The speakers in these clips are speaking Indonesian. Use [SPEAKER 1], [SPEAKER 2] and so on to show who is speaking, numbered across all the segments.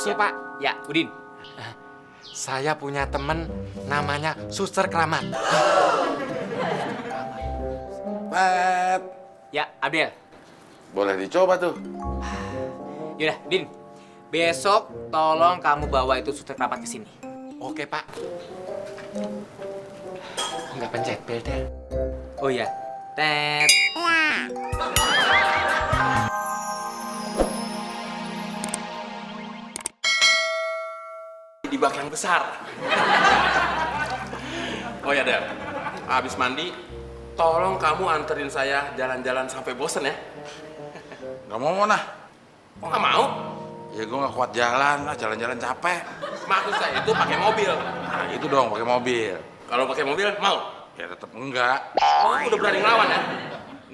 [SPEAKER 1] Permisi Pak.
[SPEAKER 2] Ya, Udin.
[SPEAKER 1] Saya punya temen namanya Suster Keramat.
[SPEAKER 3] Pep,
[SPEAKER 2] Ya, Abdel.
[SPEAKER 3] boleh dicoba tuh.
[SPEAKER 2] Yaudah, Din. Besok tolong kamu bawa itu suster keramat ke sini.
[SPEAKER 1] Oke Pak. Nggak pencet bel Del.
[SPEAKER 2] Oh iya. Tet.
[SPEAKER 4] Di bak yang besar. Oh ya, Del. Habis mandi, tolong kamu anterin saya jalan-jalan sampai bosen ya.
[SPEAKER 3] Gak mau nah.
[SPEAKER 4] Oh, nggak mau?
[SPEAKER 3] Ya gue gak kuat jalan, jalan-jalan capek.
[SPEAKER 4] Maksud saya itu pakai mobil.
[SPEAKER 3] Nah itu dong, pakai mobil.
[SPEAKER 4] Kalau pakai mobil, mau?
[SPEAKER 3] Ya tetap enggak.
[SPEAKER 4] Oh, udah berani ngelawan ya?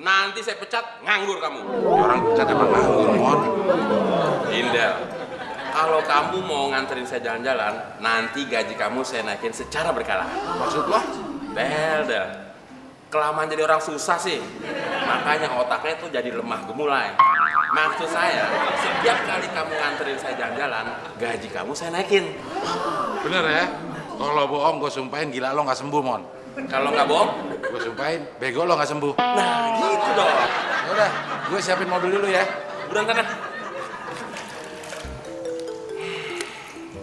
[SPEAKER 4] Nanti saya pecat, nganggur kamu.
[SPEAKER 3] Ya, orang pecat emang nganggur, Mon.
[SPEAKER 4] Indel, kalau kamu mau nganterin saya jalan-jalan, nanti gaji kamu saya naikin secara berkala.
[SPEAKER 3] Maksud lo?
[SPEAKER 4] Del. Kelamaan jadi orang susah sih. Makanya otaknya tuh jadi lemah gemulai. Maksud saya, setiap kali kamu nganterin saya jalan-jalan, gaji kamu saya naikin.
[SPEAKER 3] Bener ya? Kalau bohong gue sumpahin gila lo gak sembuh, Mon.
[SPEAKER 4] Kalau nggak bohong,
[SPEAKER 3] Gue sumpahin bego lo gak sembuh.
[SPEAKER 4] nah gitu dong.
[SPEAKER 3] Yaudah, gue siapin mobil dulu ya.
[SPEAKER 4] Buruan sana.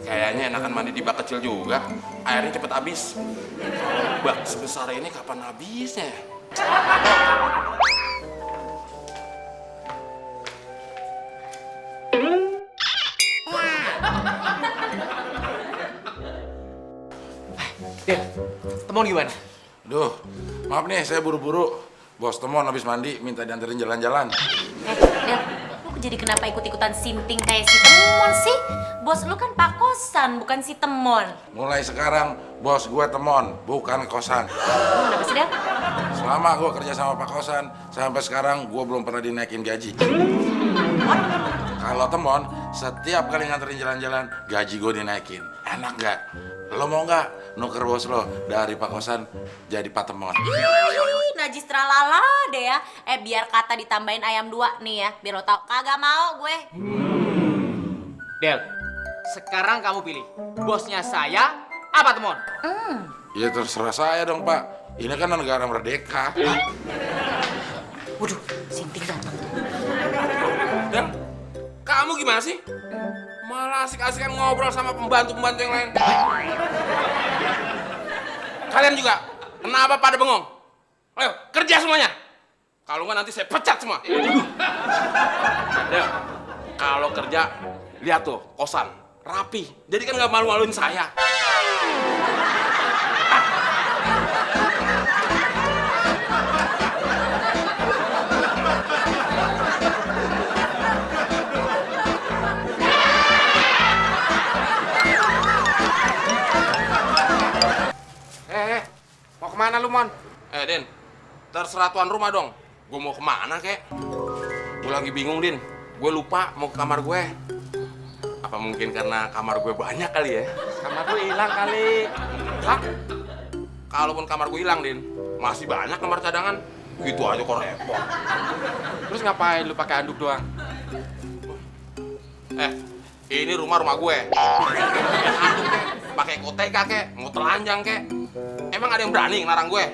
[SPEAKER 4] Kayaknya enakan mandi di bak kecil juga. Airnya cepet habis. Bak sebesar ini kapan habisnya ya?
[SPEAKER 2] Del, temuan gimana?
[SPEAKER 3] Duh, maaf nih saya buru-buru. Bos Temon habis mandi minta dianterin jalan-jalan.
[SPEAKER 5] Del, lu jadi kenapa ikut-ikutan sinting kayak si Temon sih? Bos lu kan Pak Kosan, bukan si Temon.
[SPEAKER 3] Mulai sekarang bos gue Temon, bukan kosan.
[SPEAKER 5] Kenapa sih, Del?
[SPEAKER 3] Selama gue kerja sama Pak Kosan, sampai sekarang gue belum pernah dinaikin gaji. Kalau Temon, setiap kali nganterin jalan-jalan, gaji gue dinaikin. Enak nggak? Lo mau nggak nuker bos lo dari Pak Kosan jadi Pak Temon?
[SPEAKER 5] Ih, najis tralala deh ya. Biar kata ditambahin ayam 2 nih ya, biar lo tau. Kagak mau gue.
[SPEAKER 2] Del, sekarang kamu pilih. Bosnya saya apa Temon?
[SPEAKER 3] Ya terserah saya dong Pak. Ini kan negara merdeka.
[SPEAKER 5] Waduh, sinting datang.
[SPEAKER 4] Dan kamu gimana sih? Malah asik-asikan ngobrol sama pembantu-pembantu yang lain. Kalian juga, kenapa pada bengong? Ayo, kerja semuanya. Kalau nggak nanti saya pecat semua. Del, kalau kerja, lihat tuh, kosan, rapi. Jadi kan nggak malu-maluin saya.
[SPEAKER 1] Mau kemana lu Mon?
[SPEAKER 4] Din, terserah tuan rumah dong. Gue mau kemana, kek? Gue lagi bingung, Din. Gue lupa mau ke kamar gue. Apa mungkin karena kamar gue banyak kali ya?
[SPEAKER 1] Kamar gue hilang kali.
[SPEAKER 4] Hah? Kalaupun kamar gue hilang, Din, masih banyak kamar cadangan. Gitu aja kok repot.
[SPEAKER 1] Terus ngapain lu pakai anduk doang?
[SPEAKER 4] Ini rumah gue. Pakai handuk, kek. Pakai koteka, kek. Mau telanjang, kek. Emang ada yang berani ngelarang gue?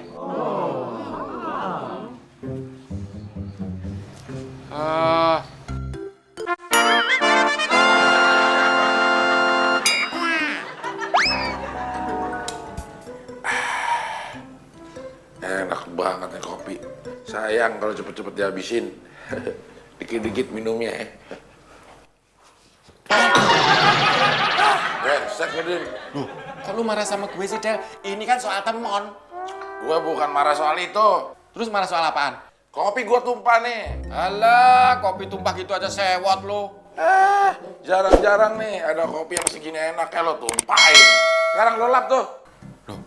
[SPEAKER 3] Enak banget nih kopi. Sayang kalau cepet-cepet dihabisin. Dikit-dikit minumnya ya. Resek nih, Din.
[SPEAKER 1] Kok lu marah sama gue sih Del? Ini kan soal Temon.
[SPEAKER 3] Gue bukan marah soal itu.
[SPEAKER 1] Terus marah soal apaan?
[SPEAKER 3] Kopi gue tumpah nih.
[SPEAKER 1] Alah, kopi tumpah gitu aja sewot lu.
[SPEAKER 3] Jarang-jarang nih ada kopi yang segini enaknya lo tumpahin. Sekarang lo lap tuh.
[SPEAKER 1] Loh,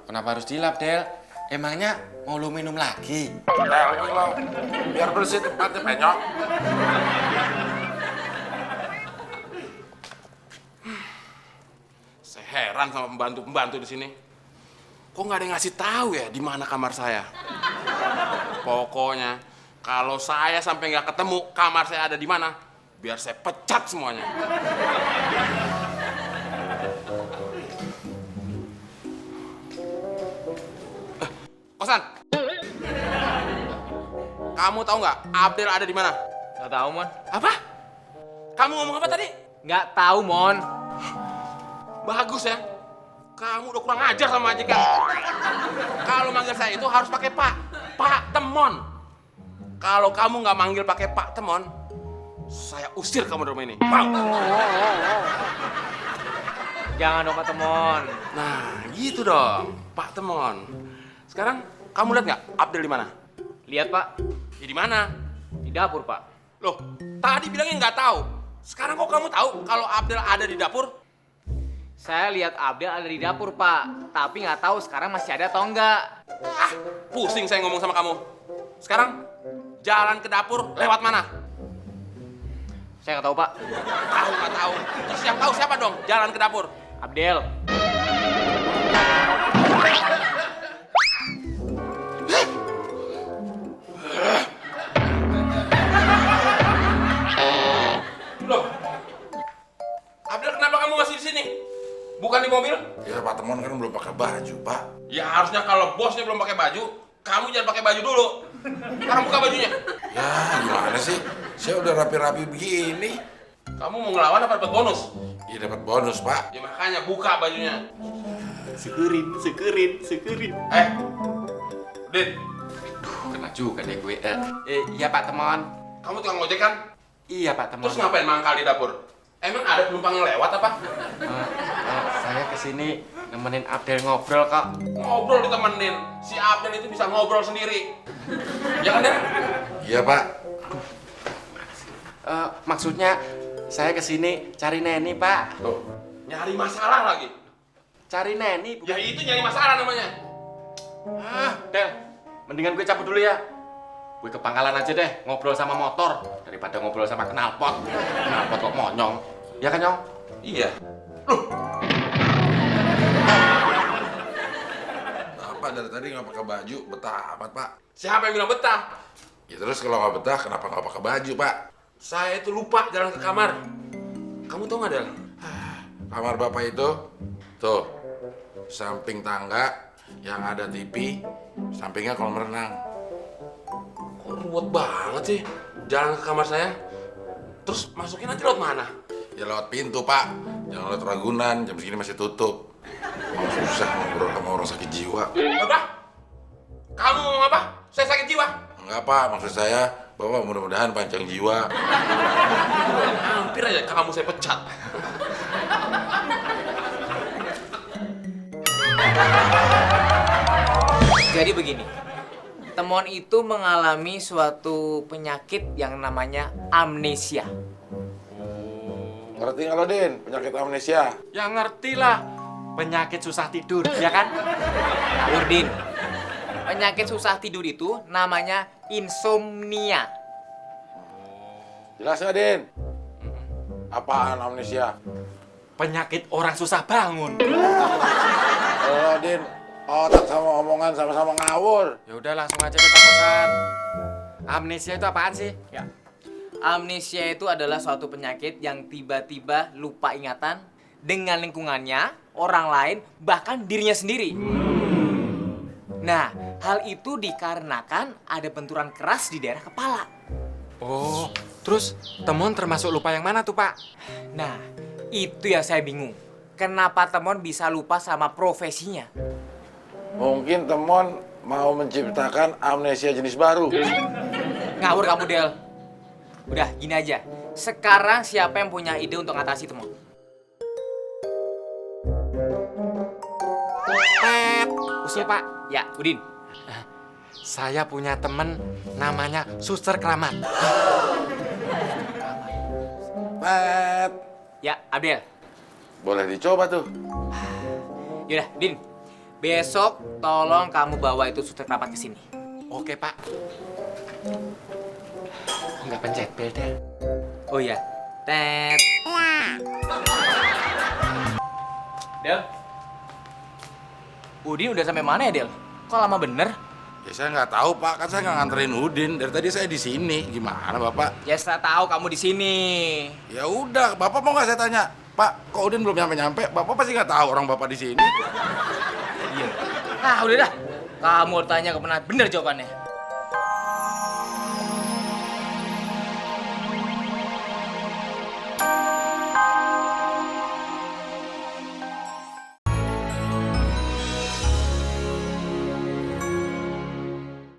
[SPEAKER 1] kenapa harus dilap Del? Emangnya mau lu minum lagi?
[SPEAKER 3] Nah, ini lo. Biar bersih tempatnya penyok.
[SPEAKER 4] Saya heran sama pembantu-pembantu di sini. Kok nggak ada yang ngasih tahu ya di mana kamar saya? Pokoknya kalau saya sampai nggak ketemu kamar saya ada di mana, biar saya pecat semuanya. Kosan, kamu tahu nggak Abdel ada di mana?
[SPEAKER 2] Nggak tahu, Mon.
[SPEAKER 4] Apa? Kamu ngomong apa tadi?
[SPEAKER 2] Nggak tahu, Mon.
[SPEAKER 4] Bagus ya. Kamu udah kurang ajar sama majikan. Kalau manggil saya itu harus pakai Pak. Pak Temon. Kalau kamu nggak manggil pakai Pak Temon, saya usir kamu dari rumah ini. Mau?
[SPEAKER 2] Jangan dong, Pak Temon.
[SPEAKER 4] Nah, gitu dong, Pak Temon. Sekarang kamu lihat nggak Abdel di mana?
[SPEAKER 2] Lihat, Pak.
[SPEAKER 4] Ya di mana?
[SPEAKER 2] Di dapur, Pak.
[SPEAKER 4] Loh, tadi bilangnya nggak tahu. Sekarang kok kamu tahu kalau Abdel ada di dapur?
[SPEAKER 2] Saya lihat Abdel ada di dapur, Pak. Tapi nggak tahu sekarang masih ada atau enggak.
[SPEAKER 4] Ah, pusing saya ngomong sama kamu. Sekarang jalan ke dapur lewat mana?
[SPEAKER 2] Saya nggak tahu, Pak.
[SPEAKER 4] Tahu nggak tahu. Terus yang tahu siapa dong jalan ke dapur?
[SPEAKER 2] Abdel.
[SPEAKER 4] Loh, Abdel kenapa kamu masih di sini? Bukan di mobil?
[SPEAKER 3] Ya Pak Temon kan belum pakai baju, Pak.
[SPEAKER 4] Ya harusnya kalau bosnya belum pakai baju, kamu jangan pakai baju dulu. Sekarang buka bajunya.
[SPEAKER 3] Ya gimana sih? Saya udah rapi-rapi begini.
[SPEAKER 4] Kamu mau ngelawan apa dapat bonus?
[SPEAKER 3] Ya dapat bonus, Pak.
[SPEAKER 4] Ya makanya buka bajunya.
[SPEAKER 1] Syukurin.
[SPEAKER 4] Dit,
[SPEAKER 1] Kena juga deh gue. Iya Pak Temon.
[SPEAKER 4] kamu tukang ojek kan?
[SPEAKER 1] Iya Pak Temon.
[SPEAKER 4] Terus ngapain mangkal di dapur? Emang ada penumpang yang lewat apa?
[SPEAKER 1] Saya kesini nemenin Abdel ngobrol kok.
[SPEAKER 4] Ngobrol ditemenin. Si Abdel itu bisa ngobrol sendiri. Ya kan, Del?
[SPEAKER 3] Iya, Pak.
[SPEAKER 1] Maksudnya saya kesini cari Neni Pak.
[SPEAKER 4] Tuh, nyari masalah lagi.
[SPEAKER 1] Cari Neni.
[SPEAKER 4] Ya itu nyari masalah namanya.
[SPEAKER 1] Del, mendingan gue cabut dulu ya. Gue ke pangkalan aja deh, ngobrol sama motor daripada ngobrol sama knalpot. Knalpot kok monyong. Ya kan, Nyong?
[SPEAKER 4] Iya. Loh,
[SPEAKER 3] Apa dari tadi nggak pakai baju? Betah amat, Pak.
[SPEAKER 4] siapa yang bilang betah?
[SPEAKER 3] Ya terus kalau nggak betah, kenapa nggak pakai baju, Pak?
[SPEAKER 4] Saya itu lupa jalan ke kamar. Kamu tahu nggak, Del?
[SPEAKER 3] Kamar Bapak itu, tuh, samping tangga yang ada TV, sampingnya kolam renang.
[SPEAKER 4] Kok ruwet banget sih jalan ke kamar saya? Terus masukin nanti lewat mana?
[SPEAKER 3] Ya lewat pintu, Pak. Jangan lewat Ragunan, jam segini masih tutup. Mau susah ngobrol sama orang sakit jiwa.
[SPEAKER 4] Apa? Kamu ngomong apa? Saya sakit jiwa.
[SPEAKER 3] Enggak, Pak. Maksud saya, Bapak mudah-mudahan panjang jiwa.
[SPEAKER 4] Hampir aja kamu saya pecat.
[SPEAKER 2] Jadi begini, Temon itu mengalami suatu penyakit yang namanya amnesia.
[SPEAKER 3] Ngerti nggak lo, Din? Penyakit amnesia?
[SPEAKER 1] Ya ngerti lah. Penyakit susah tidur, ya kan?
[SPEAKER 2] Urdin, penyakit susah tidur itu namanya insomnia.
[SPEAKER 3] Jelas nggak, Din? Apaan amnesia?
[SPEAKER 1] Penyakit orang susah bangun.
[SPEAKER 3] Oh, Din, otak sama omongan sama-sama ngawur.
[SPEAKER 1] Ya udah langsung aja ke kosan. Amnesia itu apaan sih?
[SPEAKER 2] Ya. Amnesia itu adalah suatu penyakit yang tiba-tiba lupa ingatan dengan lingkungannya, orang lain, bahkan dirinya sendiri. Nah, hal itu dikarenakan ada benturan keras di daerah kepala.
[SPEAKER 1] Oh, terus Temon termasuk lupa yang mana tuh, Pak?
[SPEAKER 2] Nah, itu yang saya bingung. Kenapa Temon bisa lupa sama profesinya?
[SPEAKER 3] Mungkin Temon mau menciptakan amnesia jenis baru.
[SPEAKER 2] Ngawur kamu, Del. Udah, gini aja. Sekarang siapa yang punya ide untuk ngatasi Temon?
[SPEAKER 1] Usul, Pak.
[SPEAKER 2] Ya, Udin.
[SPEAKER 1] Saya punya temen namanya Suster Keramat.
[SPEAKER 3] Pet.
[SPEAKER 2] Ya, Abdel.
[SPEAKER 3] Boleh dicoba tuh.
[SPEAKER 2] Yaudah, Din. Besok tolong kamu bawa itu suster keramat ke sini.
[SPEAKER 1] Oke, Pak. Nggak pencet bel, Del.
[SPEAKER 2] Oh iya. Tet. Del. Udin udah sampai mana ya, Del? Kok lama bener?
[SPEAKER 3] Ya saya nggak tahu Pak, kan saya nggak nganterin Udin. Dari tadi saya di sini. Gimana Bapak?
[SPEAKER 2] Ya saya tahu kamu di sini.
[SPEAKER 3] Ya udah, Bapak mau nggak saya tanya? Pak, kok Udin belum nyampe-nyampe? Bapak pasti nggak tahu orang Bapak di sini.
[SPEAKER 2] Ah, udah dah. Kamu tanya ke benar jawabannya.